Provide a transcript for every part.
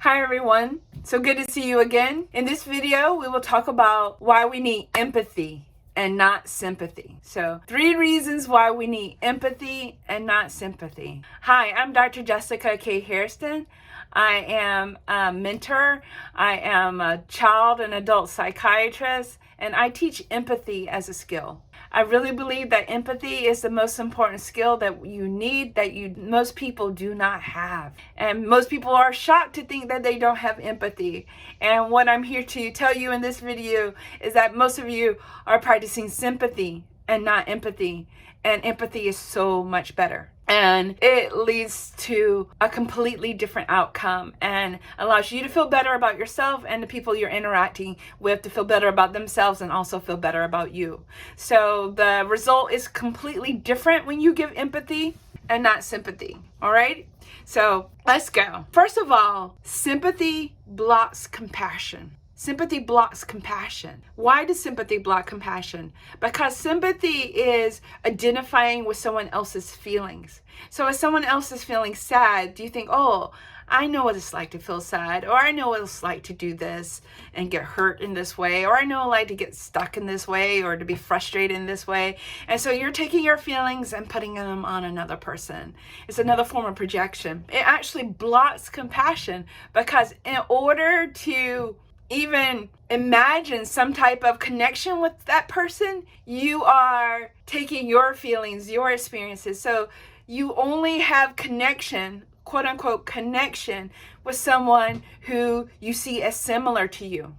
Hi everyone, so good to see you again. In this video, we will talk about why we need empathy and not sympathy. So 3 reasons why we need empathy and not sympathy. Hi, I'm Dr. Jessica K. Hairston. I am a mentor, I am a child and adult psychiatrist, and I teach empathy as a skill. I really believe that empathy is the most important skill that you need, that most people do not have. And most people are shocked to think that they don't have empathy. And what I'm here to tell you in this video is that most of you are practicing sympathy and not empathy. And empathy is so much better. And it leads to a completely different outcome and allows you to feel better about yourself and the people you're interacting with to feel better about themselves and also feel better about you. So the result is completely different when you give empathy and not sympathy. All right? So let's go. First of all, sympathy blocks compassion. Sympathy blocks compassion. Why does sympathy block compassion? Because sympathy is identifying with someone else's feelings. So if someone else is feeling sad, do you think, oh, I know what it's like to feel sad, or I know what it's like to do this and get hurt in this way, or I know like to get stuck in this way, or to be frustrated in this way. And so you're taking your feelings and putting them on another person. It's another form of projection. It actually blocks compassion because in order to even imagine some type of connection with that person, you are taking your feelings, your experiences. So you only have connection, quote unquote connection, with someone who you see as similar to you.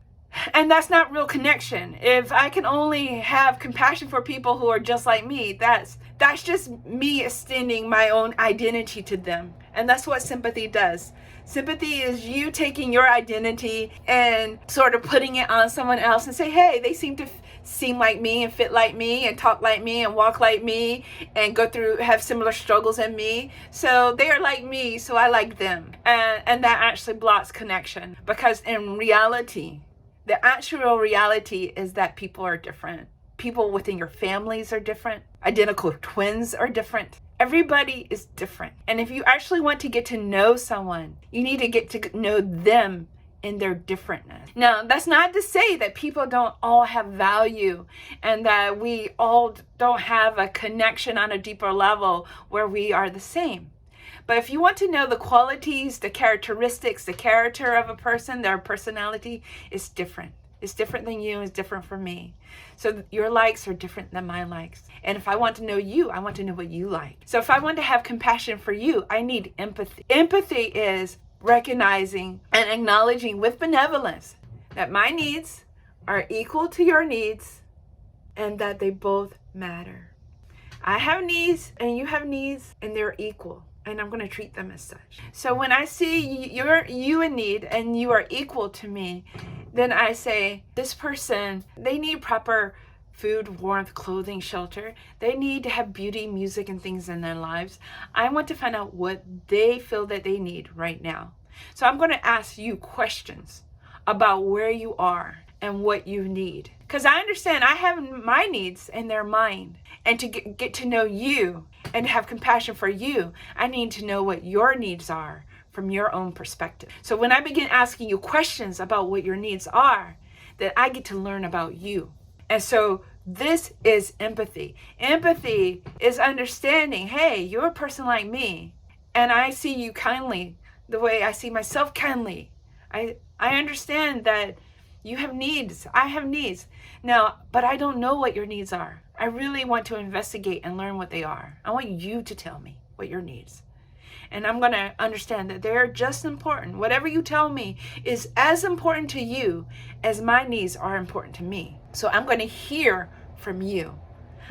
And that's not real connection. If I can only have compassion for people who are just like me, that's just me extending my own identity to them. And that's what sympathy does. Sympathy is you taking your identity and sort of putting it on someone else and say, hey, they seem like me and fit like me and talk like me and walk like me and have similar struggles in me. So they are like me, so I like them. And that actually blocks connection, because in reality, the actual reality is that people are different. People within your families are different. Identical twins are different. Everybody is different. And if you actually want to get to know someone, you need to get to know them in their differentness. Now, that's not to say that people don't all have value and that we all don't have a connection on a deeper level where we are the same. But if you want to know the qualities, the characteristics, the character of a person, their personality is different. It's different than you, it's different from me. So your likes are different than my likes. And if I want to know you, I want to know what you like. So if I want to have compassion for you, I need empathy. Empathy is recognizing and acknowledging with benevolence that my needs are equal to your needs and that they both matter. I have needs and you have needs and they're equal. And I'm going to treat them as such. So when I see you in need and you are equal to me, then I say, this person, they need proper food, warmth, clothing, shelter. They need to have beauty, music, and things in their lives. I want to find out what they feel that they need right now. So I'm going to ask you questions about where you are and what you need. Because I understand I have my needs and they're mine. And to get to know you and have compassion for you, I need to know what your needs are from your own perspective. So when I begin asking you questions about what your needs are, then I get to learn about you. And so this is empathy. Empathy is understanding, hey, you're a person like me, and I see you kindly the way I see myself kindly. I understand that you have needs. I have needs. Now, but I don't know what your needs are. I really want to investigate and learn what they are. I want you to tell me what your needs. And I'm going to understand that they're just important. Whatever you tell me is as important to you as my needs are important to me. So I'm going to hear from you.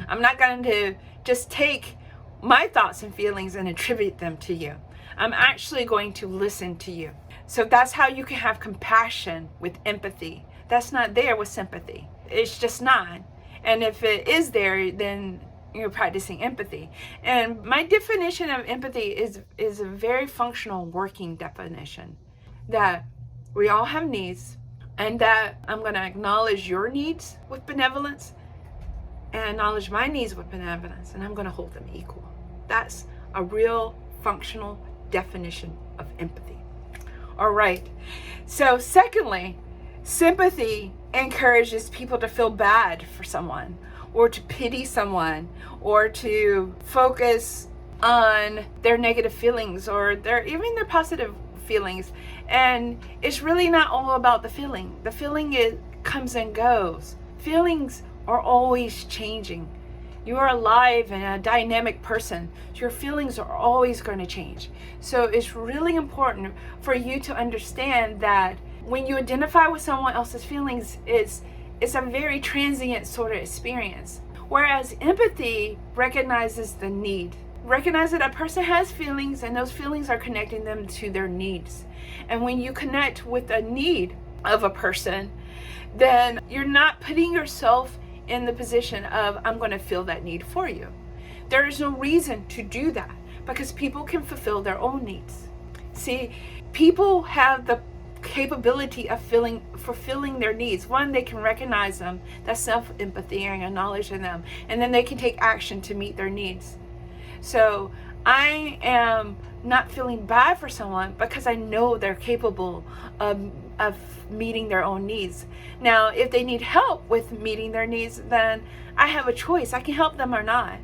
I'm not going to just take my thoughts and feelings and attribute them to you. I'm actually going to listen to you. So that's how you can have compassion with empathy. That's not there with sympathy. It's just not. And if it is there, then you're practicing empathy. And my definition of empathy is a very functional working definition. That we all have needs, and that I'm going to acknowledge your needs with benevolence and acknowledge my needs with benevolence, and I'm going to hold them equal. That's a real functional definition of empathy. or right. So secondly, sympathy encourages people to feel bad for someone, or to pity someone, or to focus on their negative feelings, or even their positive feelings. And it's really not all about the feeling. The feeling, it comes and goes. Feelings are always changing. You are alive and a dynamic person. Your feelings are always going to change. So it's really important for you to understand that when you identify with someone else's feelings, it's a very transient sort of experience. Whereas empathy recognizes the need. Recognize that a person has feelings, and those feelings are connecting them to their needs. And when you connect with a need of a person, then you're not putting yourself in the position of, I'm going to feel that need for you. There is no reason to do that, because people can fulfill their own needs. See, people have the capability of fulfilling their needs. One, they can recognize them. That's self-empathy and acknowledging them. And then they can take action to meet their needs. So I am not feeling bad for someone because I know they're capable of meeting their own needs. Now, if they need help with meeting their needs, then I have a choice. I can help them or not.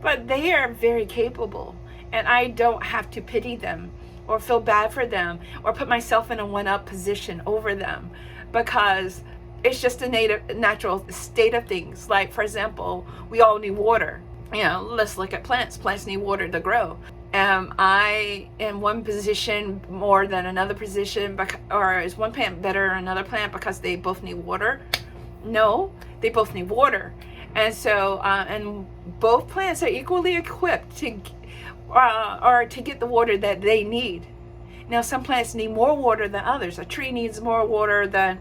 But they are very capable, and I don't have to pity them or feel bad for them or put myself in a one-up position over them, because it's just a natural state of things. Like, for example, we all need water. Let's look at plants. Plants need water to grow. Am I in one position more than another position, or is one plant better than another plant because they both need water? No, they both need water. And so, and both plants are equally equipped to get the water that they need. Now, some plants need more water than others. A tree needs more water than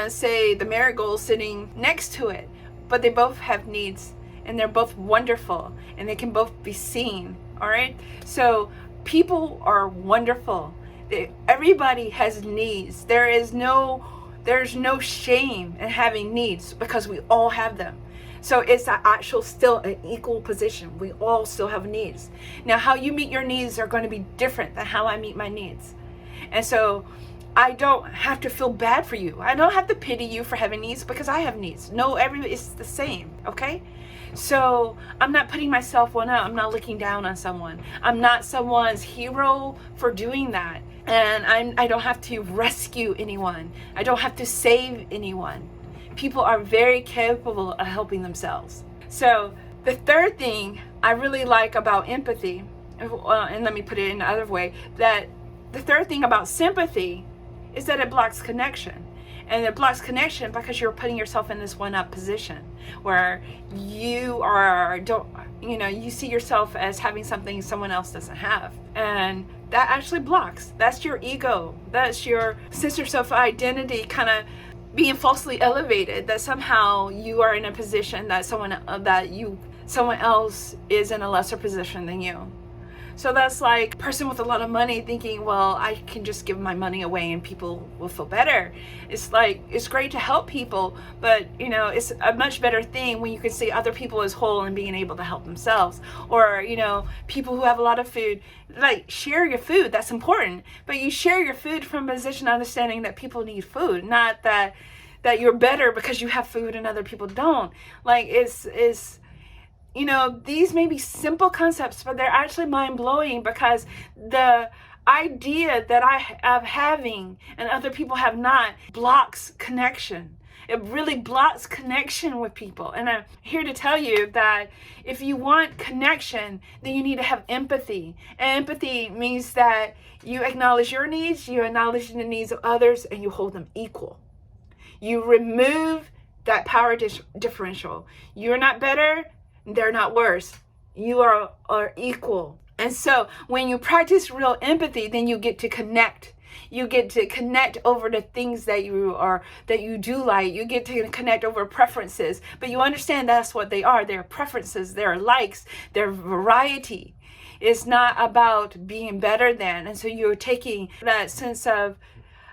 say the marigold sitting next to it. But they both have needs, and they're both wonderful, and they can both be seen. All right. So people are wonderful. Everybody has needs. There's no shame in having needs, because we all have them. So it's still an equal position. We all still have needs. Now, how you meet your needs are going to be different than how I meet my needs. And so I don't have to feel bad for you. I don't have to pity you for having needs, because I have needs. No, it's the same, okay? So I'm not putting myself one up. I'm not looking down on someone. I'm not someone's hero for doing that. And I don't have to rescue anyone. I don't have to save anyone. People are very capable of helping themselves. So the third thing I really like about empathy, and let me put it in another way, that the third thing about sympathy is that it blocks connection. And it blocks connection because you're putting yourself in this one-up position where you see yourself as having something someone else doesn't have. And that actually blocks. That's your ego. That's your sense of self-identity kind of being falsely elevated, that somehow you are in a position that someone else is in a lesser position than you. So that's like a person with a lot of money thinking, well, I can just give my money away and people will feel better. It's like, it's great to help people, but it's a much better thing when you can see other people as whole and being able to help themselves. Or, people who have a lot of food, like, share your food. That's important. But you share your food from a position of understanding that people need food, not that you're better because you have food and other people don't. Like, these may be simple concepts, but they're actually mind-blowing, because the idea that I have having and other people have not blocks connection. It really blocks connection with people. And I'm here to tell you that if you want connection, then you need to have empathy. And empathy means that you acknowledge your needs, you acknowledge the needs of others, and you hold them equal. You remove that power differential. You're not better, they're not worse. You are equal. And so when you practice real empathy, then you get to connect. You get to connect over the things that you do like. You get to connect over preferences. But you understand that's what they are. They're preferences, they're likes, they're variety. It's not about being better than. And so you're taking that sense of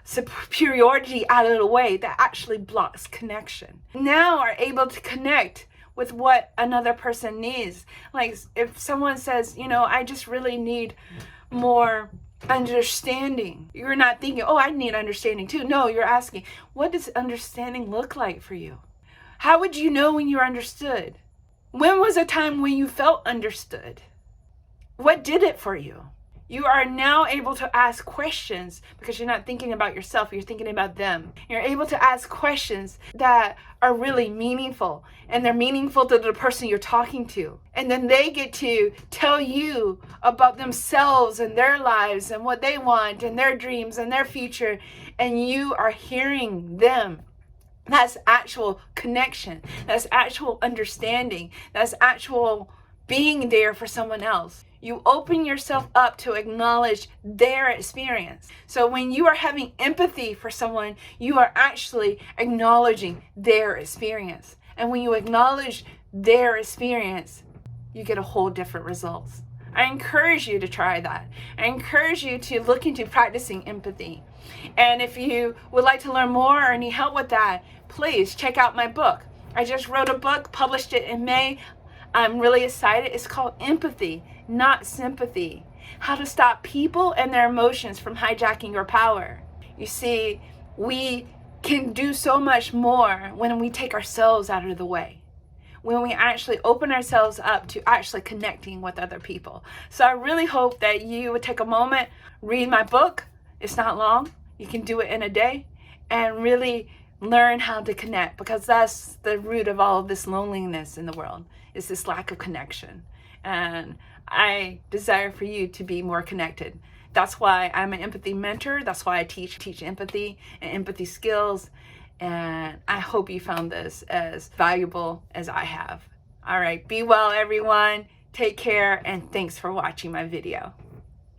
superiority out of the way that actually blocks connection. Now are able to connect with what another person needs. Like, if someone says, I just really need more understanding. You're not thinking, oh, I need understanding too. No, you're asking, what does understanding look like for you? How would you know when you're understood? When was a time when you felt understood? What did it for you? You are now able to ask questions because you're not thinking about yourself, you're thinking about them. You're able to ask questions that are really meaningful, and they're meaningful to the person you're talking to. And then they get to tell you about themselves and their lives and what they want and their dreams and their future, and you are hearing them. That's actual connection. That's actual understanding. That's actual being there for someone else. You open yourself up to acknowledge their experience. So when you are having empathy for someone, you are actually acknowledging their experience. And when you acknowledge their experience, you get a whole different results. I encourage you to try that. I encourage you to look into practicing empathy. And if you would like to learn more or need help with that, please check out my book. I just wrote a book, published it in May. I'm really excited. It's called Empathy, Not Sympathy. How to stop people and their emotions from hijacking your power. You see, we can do so much more when we take ourselves out of the way. When we actually open ourselves up to actually connecting with other people. So I really hope that you would take a moment, read my book. It's not long. You can do it in a day, and really learn how to connect, because that's the root of all of this loneliness in the world, is this lack of connection. And I desire for you to be more connected. That's why I'm an empathy mentor. That's why I teach empathy and empathy skills. And I hope you found this as valuable as I have. All right, be well, everyone. Take care, and thanks for watching my video.